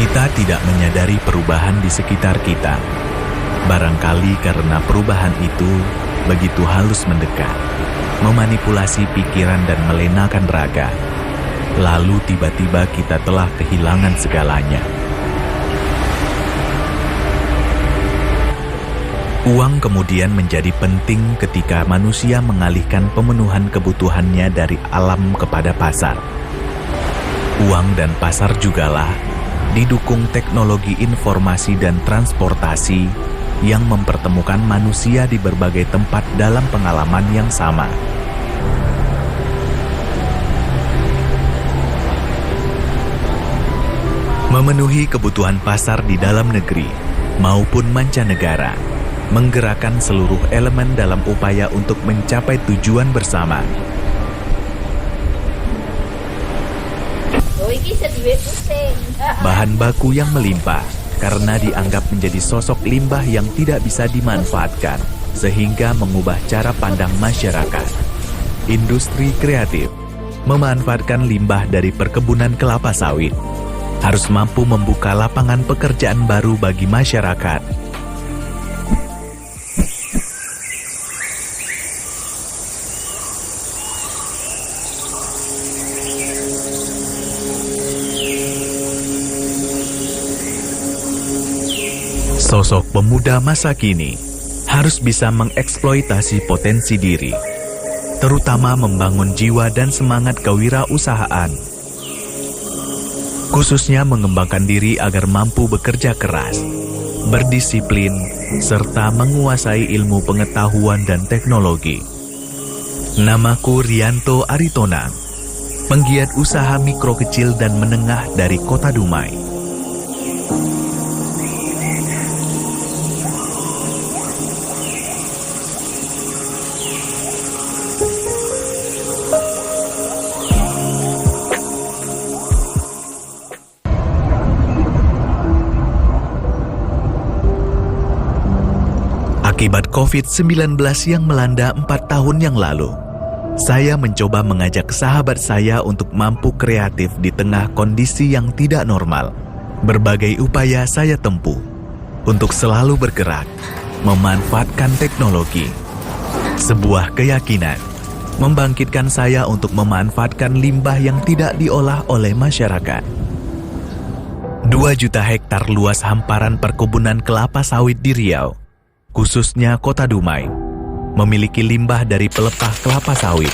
Kita tidak menyadari perubahan di sekitar kita. Barangkali karena perubahan itu begitu halus mendekat, memanipulasi pikiran dan melenakan raga. Lalu tiba-tiba kita telah kehilangan segalanya. Uang kemudian menjadi penting ketika manusia mengalihkan pemenuhan kebutuhannya dari alam kepada pasar. Uang dan pasar jugalah didukung teknologi informasi dan transportasi yang mempertemukan manusia di berbagai tempat dalam pengalaman yang sama. Memenuhi kebutuhan pasar di dalam negeri maupun mancanegara, menggerakkan seluruh elemen dalam upaya untuk mencapai tujuan bersama. Bahan baku yang melimpah karena dianggap menjadi sosok limbah yang tidak bisa dimanfaatkan, sehingga mengubah cara pandang masyarakat. Industri kreatif memanfaatkan limbah dari perkebunan kelapa sawit, harus mampu membuka lapangan pekerjaan baru bagi masyarakat. Sosok pemuda masa kini harus bisa mengeksploitasi potensi diri, terutama membangun jiwa dan semangat kewirausahaan, khususnya mengembangkan diri agar mampu bekerja keras, berdisiplin, serta menguasai ilmu pengetahuan dan teknologi. Namaku Rianto Aritonang, penggiat usaha mikro kecil dan menengah dari Kota Dumai. Akibat COVID-19 yang melanda 4 tahun yang lalu, saya mencoba mengajak sahabat saya untuk mampu kreatif di tengah kondisi yang tidak normal. Berbagai upaya saya tempuh untuk selalu bergerak, memanfaatkan teknologi. Sebuah keyakinan membangkitkan saya untuk memanfaatkan limbah yang tidak diolah oleh masyarakat. 2 juta hektar luas hamparan perkebunan kelapa sawit di Riau, khususnya Kota Dumai, memiliki limbah dari pelepah kelapa sawit.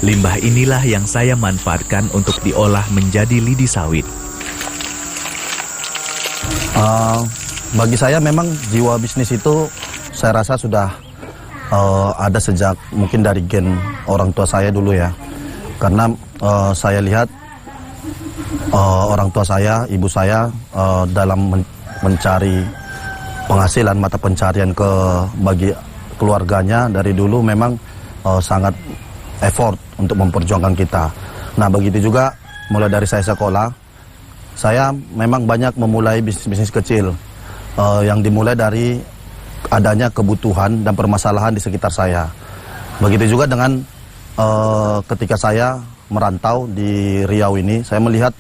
Limbah inilah yang saya manfaatkan untuk diolah menjadi lidi sawit. Bagi saya memang jiwa bisnis itu saya rasa sudah ada sejak mungkin dari gen orang tua saya dulu ya. Karena saya lihat orang tua saya, ibu saya dalam mencari penghasilan mata pencarian bagi keluarganya dari dulu memang sangat effort untuk memperjuangkan kita. Nah begitu juga mulai dari saya sekolah, saya memang banyak memulai bisnis-bisnis kecil yang dimulai dari adanya kebutuhan dan permasalahan di sekitar saya. Begitu juga dengan ketika saya merantau di Riau ini, saya melihat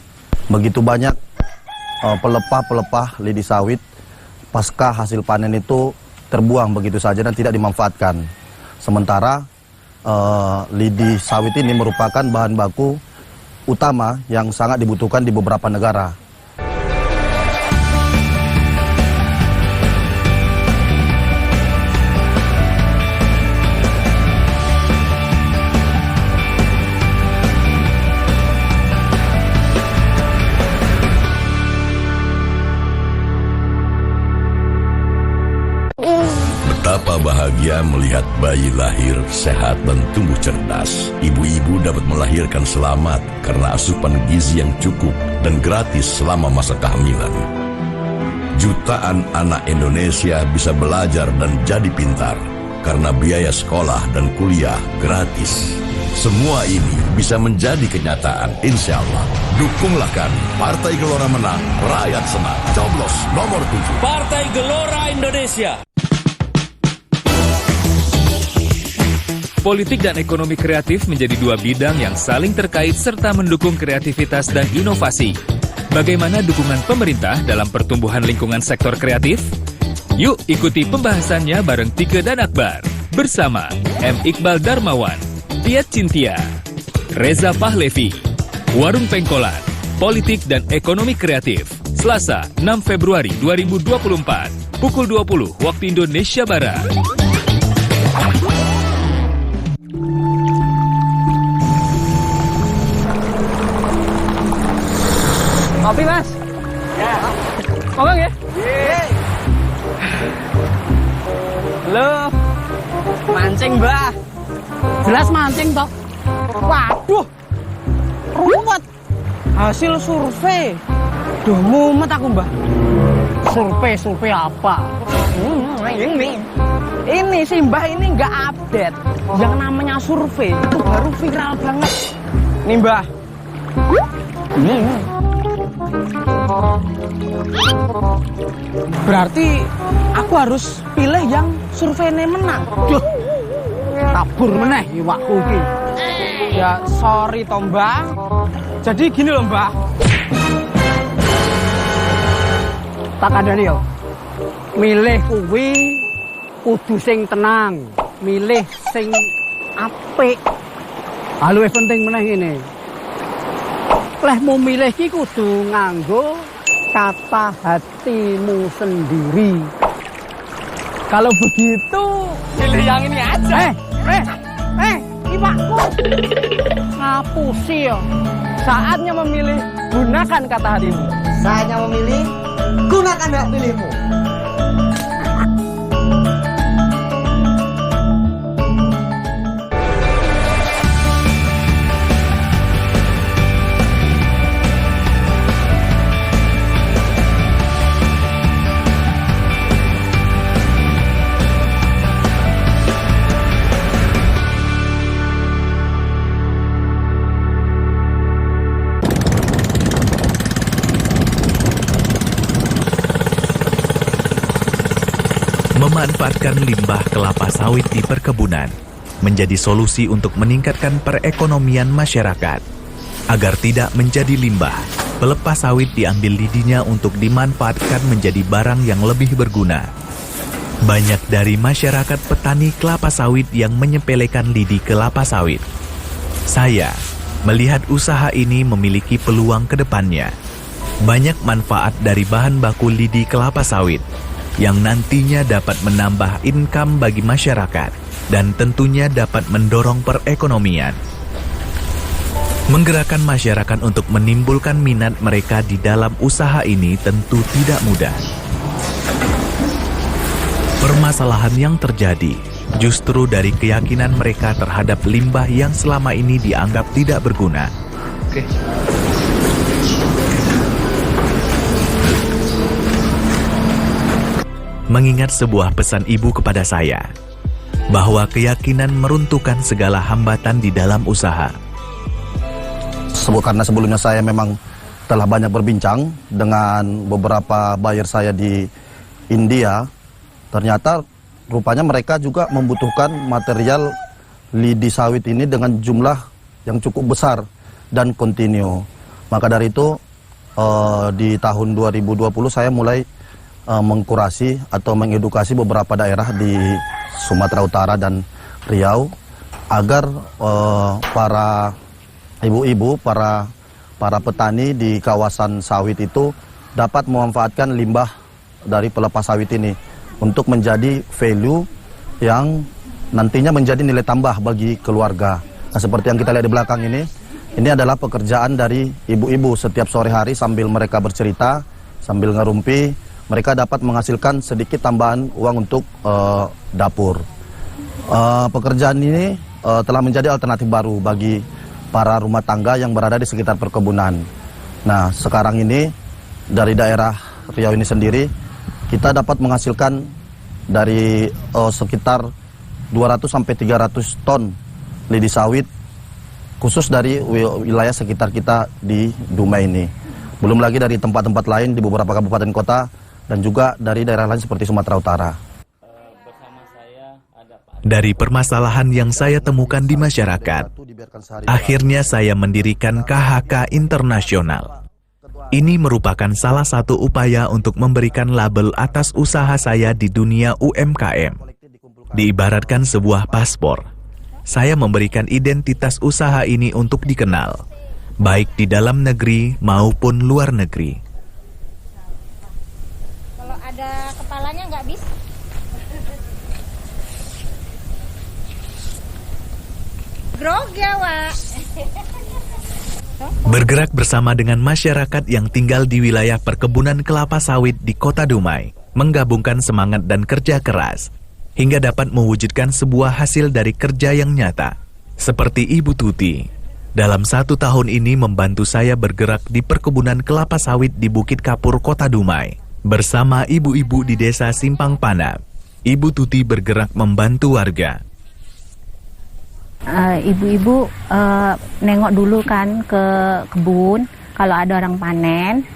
begitu banyak pelepah-pelepah lidi sawit pasca hasil panen itu terbuang begitu saja dan tidak dimanfaatkan. Sementara lidi sawit ini merupakan bahan baku utama yang sangat dibutuhkan di beberapa negara. Betapa bahagia melihat bayi lahir sehat dan tumbuh cerdas. Ibu-ibu dapat melahirkan selamat karena asupan gizi yang cukup dan gratis selama masa kehamilan. Jutaan anak Indonesia bisa belajar dan jadi pintar karena biaya sekolah dan kuliah gratis. Semua ini bisa menjadi kenyataan, insya Allah. Dukunglah kami. Partai Gelora menang, rakyat senang. Coblos nomor 7. Partai Gelora Indonesia. Politik dan ekonomi kreatif menjadi 2 bidang yang saling terkait serta mendukung kreativitas dan inovasi. Bagaimana dukungan pemerintah dalam pertumbuhan lingkungan sektor kreatif? Yuk ikuti pembahasannya bareng Tike dan Akbar. Bersama M. Iqbal Darmawan, Tiat Cintia, Reza Pahlevi, Warung Pengkolan, Politik dan Ekonomi Kreatif. Selasa 6 Februari 2024, pukul 20 waktu Indonesia Barat. Kopi mas? Ya. Ngomong ya? Iya. Halo. Mancing mbah. Jelas mancing toh. Waduh. Ruwet. Hasil survei. Duh mumet aku mbah. Survei apa? Ini sih mbah ini nggak update. Yang namanya survei itu baru viral banget. Nih mbah. Berarti aku harus pilih yang surveinya menang. Duh, kabur meneh iwakku iki. Ya sorry toh mbak. Jadi gini loh mbak. Tak ada nih yo. Milih kuwi kudu sing tenang, milih sing apik. Luwih penting meneh ngene. Leh mau milih ki kudu nganggo kata hatimu sendiri. Kalau begitu, pilih yang ini aja. Iwakku. Ngapusi yo. Saatnya memilih, gunakan kata hatimu. Saatnya memilih, gunakan hak pilihmu. Memanfaatkan limbah kelapa sawit di perkebunan menjadi solusi untuk meningkatkan perekonomian masyarakat. Agar tidak menjadi limbah, pelepas sawit diambil lidinya untuk dimanfaatkan menjadi barang yang lebih berguna. Banyak dari masyarakat petani kelapa sawit yang menyepelekan lidi kelapa sawit. Saya melihat usaha ini memiliki peluang ke depannya. Banyak manfaat dari bahan baku lidi kelapa sawit yang nantinya dapat menambah income bagi masyarakat dan tentunya dapat mendorong perekonomian. Menggerakkan masyarakat untuk menimbulkan minat mereka di dalam usaha ini tentu tidak mudah. Permasalahan yang terjadi justru dari keyakinan mereka terhadap limbah yang selama ini dianggap tidak berguna. Mengingat sebuah pesan ibu kepada saya, bahwa keyakinan meruntuhkan segala hambatan di dalam usaha. Karena sebelumnya saya memang telah banyak berbincang dengan beberapa buyer saya di India, ternyata rupanya mereka juga membutuhkan material lidi sawit ini dengan jumlah yang cukup besar dan kontinu. Maka dari itu di tahun 2020 saya mulai mengkurasi atau mengedukasi beberapa daerah di Sumatera Utara dan Riau agar para ibu-ibu, para petani di kawasan sawit itu dapat memanfaatkan limbah dari pelepas sawit ini untuk menjadi value yang nantinya menjadi nilai tambah bagi keluarga. Nah, seperti yang kita lihat di belakang ini adalah pekerjaan dari ibu-ibu setiap sore hari sambil mereka bercerita, sambil ngerumpi. Mereka dapat menghasilkan sedikit tambahan uang untuk dapur. Pekerjaan ini telah menjadi alternatif baru bagi para rumah tangga yang berada di sekitar perkebunan. Nah, sekarang ini dari daerah Riau ini sendiri, kita dapat menghasilkan dari sekitar 200-300 ton lidi sawit khusus dari wilayah sekitar kita di Dumai ini. Belum lagi dari tempat-tempat lain di beberapa kabupaten kota dan juga dari daerah lain seperti Sumatera Utara. Dari permasalahan yang saya temukan di masyarakat, akhirnya saya mendirikan KHK Internasional. Ini merupakan salah satu upaya untuk memberikan label atas usaha saya di dunia UMKM. Diibaratkan sebuah paspor, saya memberikan identitas usaha ini untuk dikenal, baik di dalam negeri maupun luar negeri. Kalau ada kepalanya nggak bisa. Grog ya, Wak. Bergerak bersama dengan masyarakat yang tinggal di wilayah perkebunan kelapa sawit di Kota Dumai, menggabungkan semangat dan kerja keras, hingga dapat mewujudkan sebuah hasil dari kerja yang nyata. Seperti Ibu Tuti, dalam 1 tahun ini membantu saya bergerak di perkebunan kelapa sawit di Bukit Kapur, Kota Dumai. Bersama ibu-ibu di desa Simpang Panap, Ibu Tuti bergerak membantu warga. Ibu-ibu nengok dulu kan ke kebun kalau ada orang panen.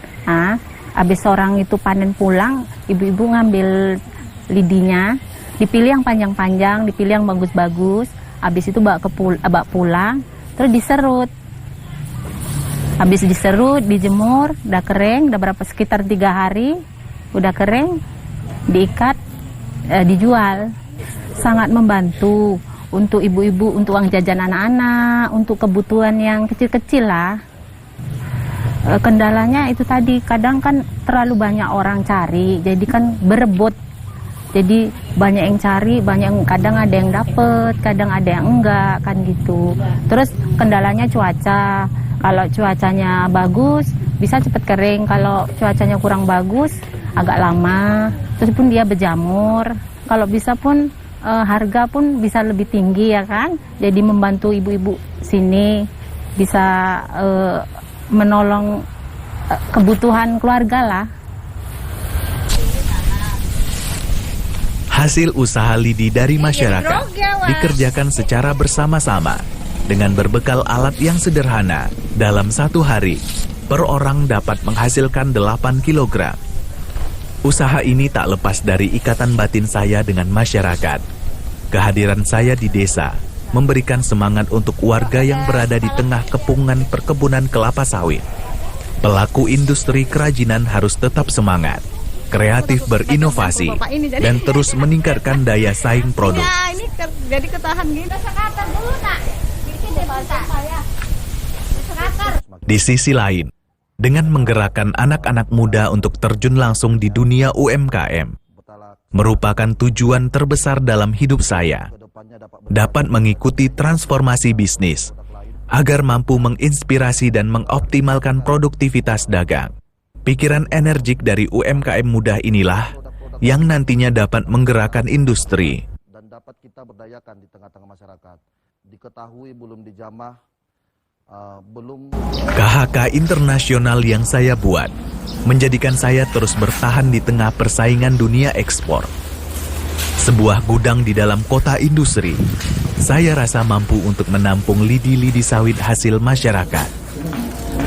Habis orang itu panen pulang, ibu-ibu ngambil lidinya, dipilih yang panjang-panjang, dipilih yang bagus-bagus. Habis itu bawa pulang, terus diserut. Habis diserut, dijemur, udah kering, udah sekitar 3 hari, udah kering, diikat, dijual. Sangat membantu. Untuk ibu-ibu, untuk uang jajan anak-anak, untuk kebutuhan yang kecil-kecil lah. Kendalanya itu tadi, kadang kan terlalu banyak orang cari, jadi kan berebut. Jadi banyak yang cari, kadang ada yang dapet, kadang ada yang enggak, kan gitu. Terus kendalanya cuaca. Kalau cuacanya bagus, bisa cepat kering. Kalau cuacanya kurang bagus, agak lama. Terus pun dia berjamur. Kalau bisa pun harga pun bisa lebih tinggi ya kan. Jadi membantu ibu-ibu sini bisa menolong kebutuhan keluarga lah. Hasil usaha lidi dari masyarakat dikerjakan secara bersama-sama dengan berbekal alat yang sederhana. Dalam 1 hari, per orang dapat menghasilkan 8 kg. Usaha ini tak lepas dari ikatan batin saya dengan masyarakat. Kehadiran saya di desa memberikan semangat untuk warga yang berada di tengah kepungan perkebunan kelapa sawit. Pelaku industri kerajinan harus tetap semangat, kreatif berinovasi, dan terus meningkatkan daya saing produk. Ya, ini jadi ketahan gitu. Sekatar dulu, Nak. Di sisi lain, dengan menggerakkan anak-anak muda untuk terjun langsung di dunia UMKM, merupakan tujuan terbesar dalam hidup saya, dapat mengikuti transformasi bisnis, agar mampu menginspirasi dan mengoptimalkan produktivitas dagang. Pikiran energik dari UMKM muda inilah yang nantinya dapat menggerakkan industri. Dan dapat kita berdayakan di tengah-tengah masyarakat. Diketahui belum dijamah, KHK internasional yang saya buat menjadikan saya terus bertahan di tengah persaingan dunia ekspor. Sebuah gudang di dalam kota industri, saya rasa mampu untuk menampung lidi-lidi sawit hasil masyarakat.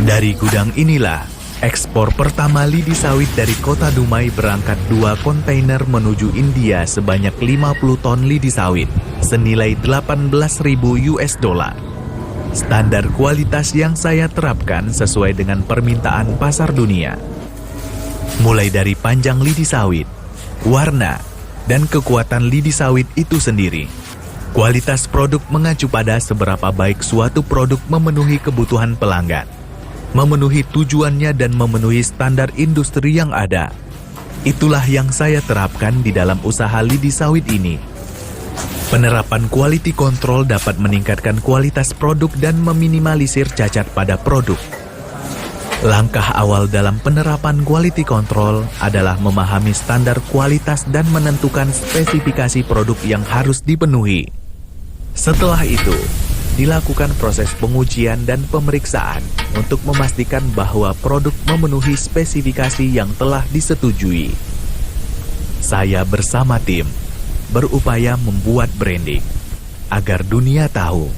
Dari gudang inilah, ekspor pertama lidi sawit dari kota Dumai berangkat 2 kontainer menuju India sebanyak 50 ton lidi sawit, senilai $18.000. Standar kualitas yang saya terapkan sesuai dengan permintaan pasar dunia. Mulai dari panjang lidi sawit, warna, dan kekuatan lidi sawit itu sendiri. Kualitas produk mengacu pada seberapa baik suatu produk memenuhi kebutuhan pelanggan, memenuhi tujuannya dan memenuhi standar industri yang ada. Itulah yang saya terapkan di dalam usaha lidi sawit ini. Penerapan quality control dapat meningkatkan kualitas produk dan meminimalisir cacat pada produk. Langkah awal dalam penerapan quality control adalah memahami standar kualitas dan menentukan spesifikasi produk yang harus dipenuhi. Setelah itu, dilakukan proses pengujian dan pemeriksaan untuk memastikan bahwa produk memenuhi spesifikasi yang telah disetujui. Saya bersama tim berupaya membuat branding agar dunia tahu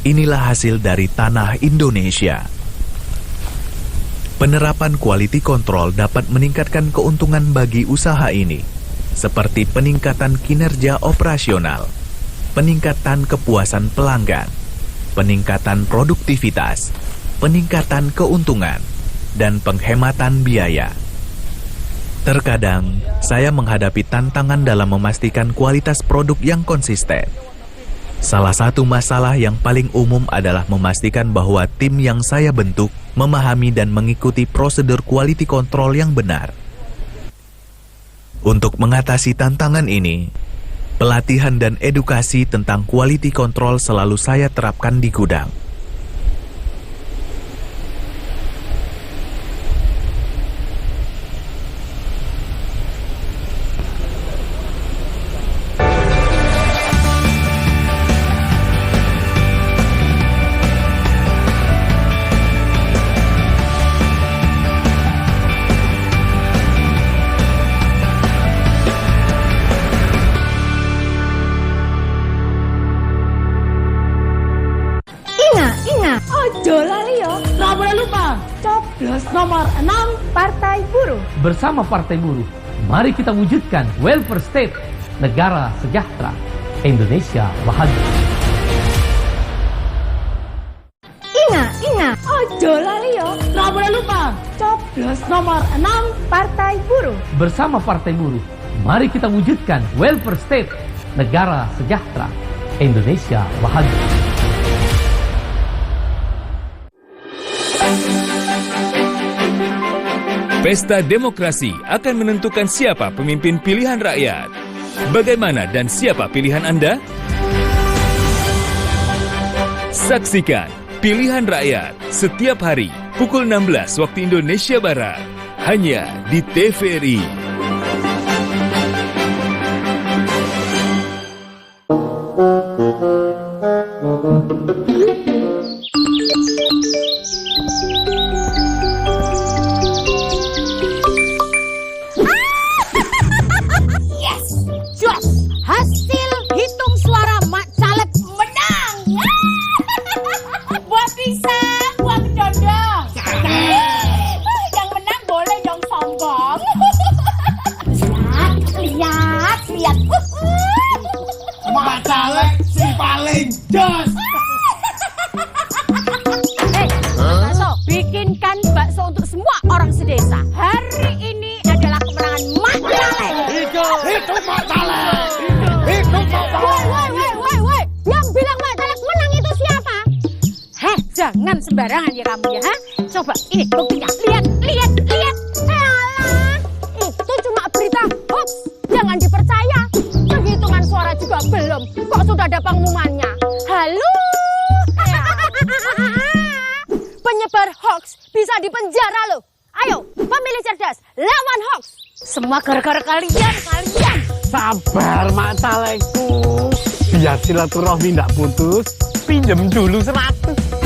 inilah hasil dari tanah Indonesia. Penerapan quality control dapat meningkatkan keuntungan bagi usaha ini, seperti peningkatan kinerja operasional, peningkatan kepuasan pelanggan, peningkatan produktivitas, peningkatan keuntungan, dan penghematan biaya. Terkadang, saya menghadapi tantangan dalam memastikan kualitas produk yang konsisten. Salah satu masalah yang paling umum adalah memastikan bahwa tim yang saya bentuk memahami dan mengikuti prosedur quality control yang benar. Untuk mengatasi tantangan ini, pelatihan dan edukasi tentang quality control selalu saya terapkan di gudang. Ojo lali yo. Nggak boleh lupa. Coblos nomor 6 Partai Buruh. Bersama Partai Buruh, mari kita wujudkan welfare state, negara sejahtera, Indonesia bahagia. Ingat. Ojo lali yo. Nggak boleh lupa. Coblos nomor 6 Partai Buruh. Bersama Partai Buruh, mari kita wujudkan welfare state, negara sejahtera, Indonesia bahagia. Pesta demokrasi akan menentukan siapa pemimpin pilihan rakyat. Bagaimana dan siapa pilihan Anda? Saksikan Pilihan Rakyat setiap hari pukul 16 waktu Indonesia Barat hanya di TVRI. Hasil hitung suara Mak Caleg menang. Buah pisang, buah kedondong. Yang menang boleh dong sombong. Lihat. Mak Caleg si paling jos. Bakso, bikinkan bakso untuk semua orang sedesa. Hari ini adalah kemenangan Mak Caleg. Hidup Mak Caleg. Woi, yang bilang Mak Caleg menang itu siapa? Jangan sembarangan ya kamu ya, Coba, ini buktinya. Lihat. Alah, itu cuma berita hoax. Jangan dipercaya. Penghitungan suara juga belum. Kok sudah ada pengumumannya? Halo? Penyebar hoax bisa dipenjara loh. Ayo, pemilih cerdas, lawan hoax. Semua gara-gara kalian. Sabar Mak Calegku. Biar silaturahmi tidak putus, pinjem dulu 100.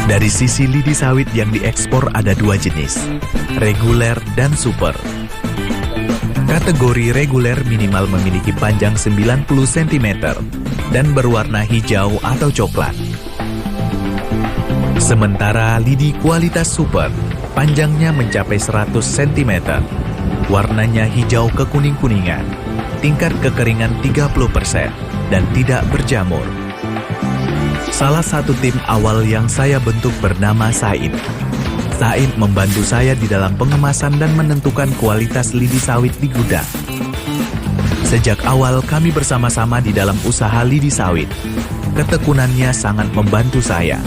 Dari sisi lidi sawit yang diekspor ada dua jenis, reguler dan super. Kategori reguler minimal memiliki panjang 90 cm dan berwarna hijau atau coklat. Sementara lidi kualitas super, panjangnya mencapai 100 cm, warnanya hijau kekuning-kuningan, tingkat kekeringan 30% dan tidak berjamur. Salah satu tim awal yang saya bentuk bernama Said. Said membantu saya di dalam pengemasan dan menentukan kualitas lidi sawit di gudang. Sejak awal kami bersama-sama di dalam usaha lidi sawit. Ketekunannya sangat membantu saya.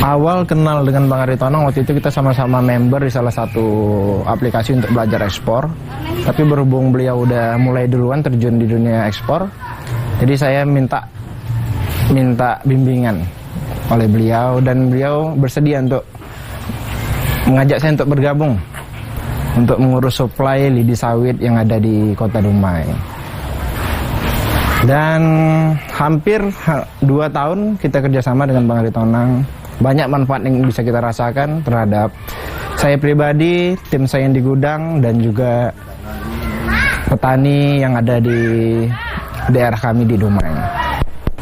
Awal kenal dengan Bang Aritonang, waktu itu kita sama-sama member di salah satu aplikasi untuk belajar ekspor. Tapi berhubung beliau udah mulai duluan terjun di dunia ekspor, jadi saya minta bimbingan oleh beliau, dan beliau bersedia untuk mengajak saya untuk bergabung untuk mengurus supply lidi sawit yang ada di Kota Dumai. Dan hampir 2 tahun kita kerjasama dengan Bang Aritonang. Banyak manfaat yang bisa kita rasakan terhadap saya pribadi, tim saya yang di gudang, dan juga petani yang ada di daerah kami di Dumai.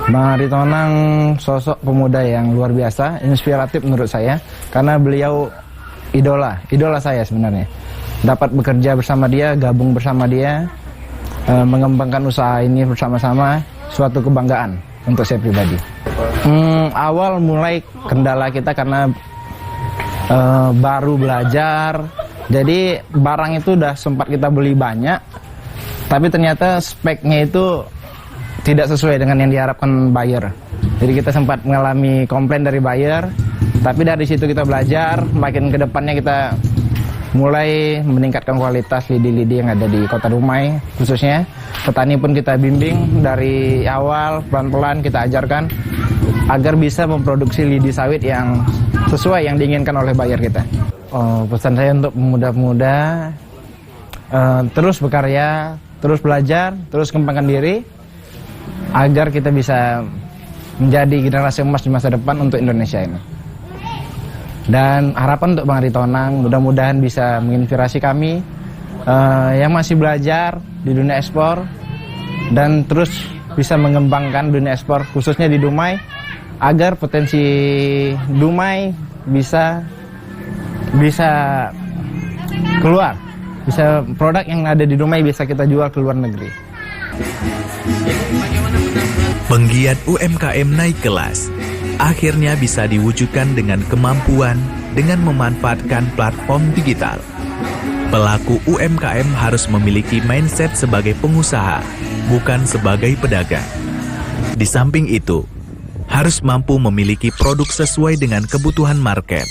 Bang Aritonang sosok pemuda yang luar biasa, inspiratif menurut saya, karena beliau idola saya sebenarnya. Dapat bekerja bersama dia, gabung bersama dia, mengembangkan usaha ini bersama-sama, suatu kebanggaan untuk saya pribadi. Awal mulai kendala kita karena baru belajar, jadi barang itu udah sempat kita beli banyak, tapi ternyata speknya itu tidak sesuai dengan yang diharapkan buyer. Jadi kita sempat mengalami komplain dari buyer, tapi dari situ kita belajar, makin ke depannya kita mulai meningkatkan kualitas lidi-lidi yang ada di Kota Dumai khususnya. Petani pun kita bimbing dari awal, pelan-pelan kita ajarkan agar bisa memproduksi lidi sawit yang sesuai yang diinginkan oleh buyer kita. Pesan saya untuk pemuda-pemuda, terus berkarya, terus belajar, terus kembangkan diri, agar kita bisa menjadi generasi emas di masa depan untuk Indonesia ini. Dan harapan untuk Bang Aritonang, mudah-mudahan bisa menginspirasi kami yang masih belajar di dunia ekspor, dan terus bisa mengembangkan dunia ekspor khususnya di Dumai, agar potensi Dumai bisa keluar, bisa produk yang ada di Dumai bisa kita jual ke luar negeri. Penggiat UMKM naik kelas akhirnya bisa diwujudkan dengan kemampuan dengan memanfaatkan platform digital. Pelaku UMKM harus memiliki mindset sebagai pengusaha, bukan sebagai pedagang. Di samping itu, harus mampu memiliki produk sesuai dengan kebutuhan market.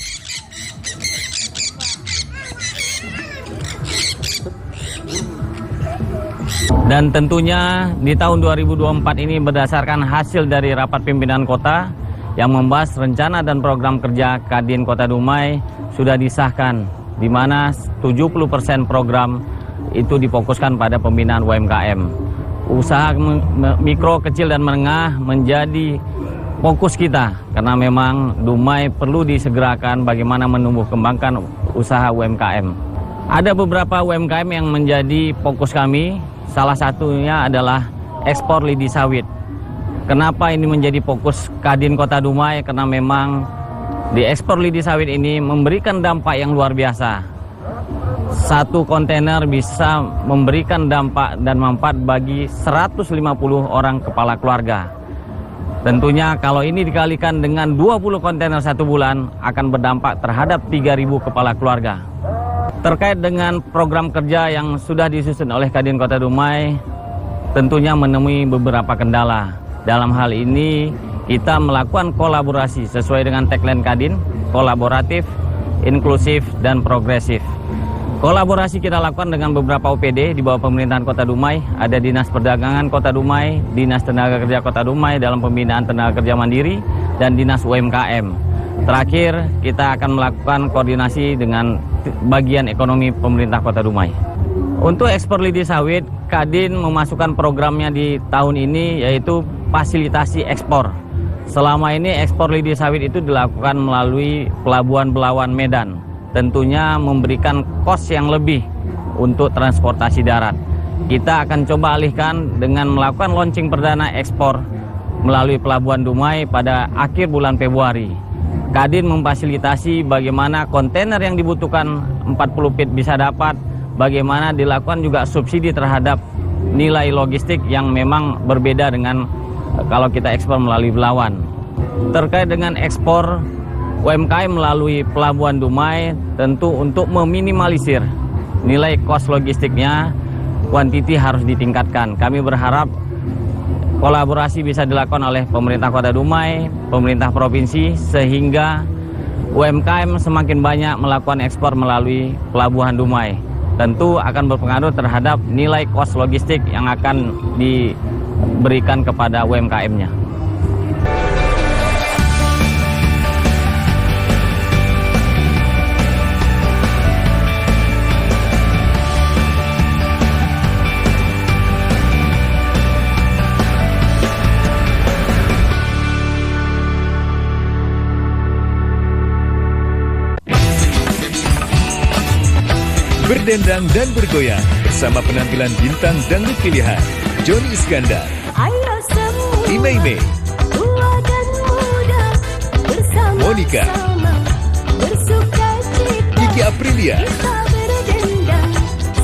Dan tentunya di tahun 2024 ini berdasarkan hasil dari rapat pimpinan kota yang membahas rencana dan program kerja Kadin Kota Dumai sudah disahkan, di mana 70% program itu difokuskan pada pembinaan UMKM. Usaha mikro, kecil, dan menengah menjadi fokus kita, karena memang Dumai perlu disegerakan bagaimana menumbuh kembangkan usaha UMKM. Ada beberapa UMKM yang menjadi fokus kami. Salah satunya adalah ekspor lidi sawit. Kenapa ini menjadi fokus Kadin Kota Dumai? Karena memang di ekspor lidi sawit ini memberikan dampak yang luar biasa. Satu kontainer bisa memberikan dampak dan manfaat bagi 150 orang kepala keluarga. Tentunya kalau ini dikalikan dengan 20 kontainer 1 bulan akan berdampak terhadap 3.000 kepala keluarga. Terkait dengan program kerja yang sudah disusun oleh Kadin Kota Dumai, tentunya menemui beberapa kendala. Dalam hal ini, kita melakukan kolaborasi sesuai dengan tagline Kadin, kolaboratif, inklusif, dan progresif. Kolaborasi kita lakukan dengan beberapa OPD di bawah pemerintahan Kota Dumai. Ada Dinas Perdagangan Kota Dumai, Dinas Tenaga Kerja Kota Dumai dalam pembinaan tenaga kerja mandiri, dan Dinas UMKM. Terakhir, kita akan melakukan koordinasi dengan bagian ekonomi pemerintah Kota Dumai. Untuk ekspor lidi sawit, Kadin memasukkan programnya di tahun ini, yaitu fasilitasi ekspor. Selama ini ekspor lidi sawit itu dilakukan melalui Pelabuhan Belawan Medan. Tentunya memberikan kos yang lebih untuk transportasi darat. Kita akan coba alihkan dengan melakukan launching perdana ekspor melalui Pelabuhan Dumai pada akhir bulan Februari. Kadin memfasilitasi bagaimana kontainer yang dibutuhkan 40 feet bisa dapat, bagaimana dilakukan juga subsidi terhadap nilai logistik yang memang berbeda dengan kalau kita ekspor melalui Belawan. Terkait dengan ekspor UMKM melalui Pelabuhan Dumai, tentu untuk meminimalisir nilai kos logistiknya, kuantiti harus ditingkatkan. Kami berharap kolaborasi bisa dilakukan oleh pemerintah Kota Dumai, pemerintah provinsi, sehingga UMKM semakin banyak melakukan ekspor melalui Pelabuhan Dumai. Tentu akan berpengaruh terhadap nilai kos logistik yang akan diberikan kepada UMKM-nya. berdendang dan bergoyang bersama penampilan bintang dangdut pilihan Johnny Iskandar, Ayo semua Imei, tua dan muda bersama Monica, bersuka cita Kiki Aprilia, kita berdendang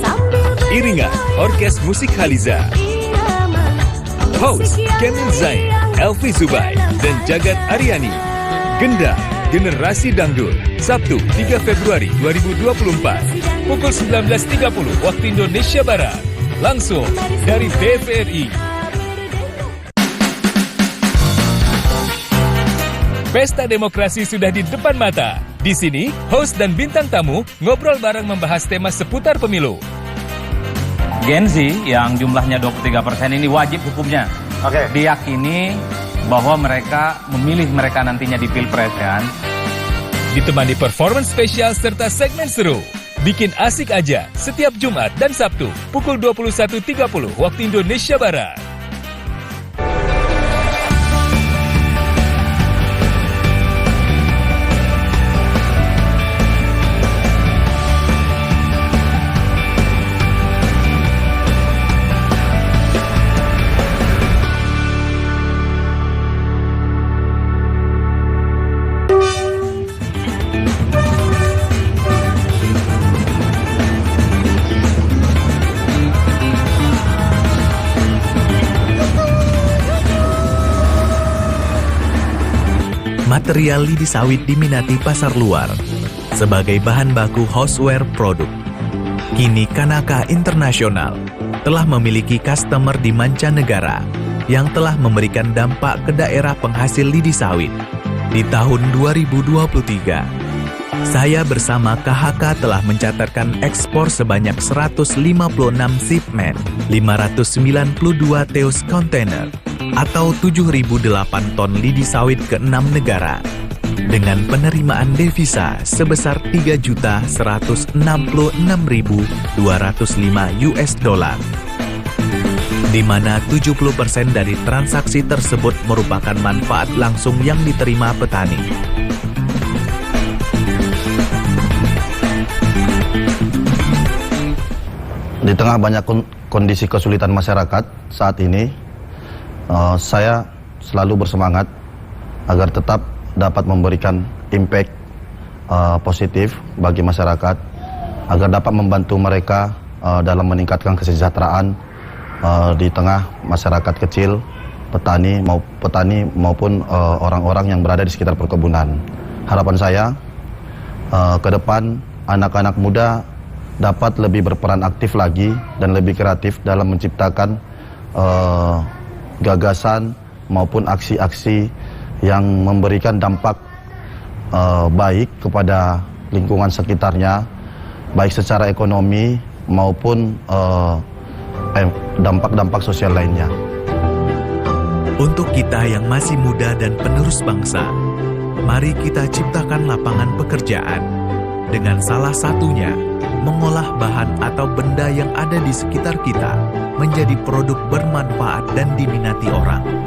sambil Iringa, Orkes Musik Haliza, berirama Host Kemil Zain, Elvi Zubai, dan Jagat Aryani. Genda Generasi Dangdut, Sabtu 3 Februari 2024, pukul 19.30 waktu Indonesia Barat. Langsung dari TVRI. Pesta demokrasi sudah di depan mata. Di sini, host dan bintang tamu ngobrol bareng membahas tema seputar pemilu. Gen Z yang jumlahnya 23% ini wajib hukumnya. Diyakini bahwa mereka memilih mereka nantinya di Pilpres kan. Ditemani performance spesial serta segmen seru. Bikin asik aja setiap Jumat dan Sabtu pukul 21.30 waktu Indonesia Barat. Material lidi sawit diminati pasar luar sebagai bahan baku houseware produk. Kini Kanaka Internasional telah memiliki customer di mancanegara yang telah memberikan dampak ke daerah penghasil lidi sawit. Di tahun 2023, saya bersama KHK telah mencatatkan ekspor sebanyak 156 shipment, 592 teus kontainer, atau 7.008 ton lidi sawit ke 6 negara, dengan penerimaan devisa sebesar $3.166.205, di mana 70% dari transaksi tersebut merupakan manfaat langsung yang diterima petani. Di tengah banyak kondisi kesulitan masyarakat saat ini, saya selalu bersemangat agar tetap dapat memberikan impact positif bagi masyarakat, agar dapat membantu mereka dalam meningkatkan kesejahteraan di tengah masyarakat kecil, petani maupun orang-orang yang berada di sekitar perkebunan. Harapan saya ke depan anak-anak muda dapat lebih berperan aktif lagi dan lebih kreatif dalam menciptakan gagasan maupun aksi-aksi yang memberikan dampak baik kepada lingkungan sekitarnya, baik secara ekonomi maupun dampak-dampak sosial lainnya. Untuk kita yang masih muda dan penerus bangsa, mari kita ciptakan lapangan pekerjaan dengan salah satunya mengolah bahan atau benda yang ada di sekitar kita menjadi produk bermanfaat dan diminati orang.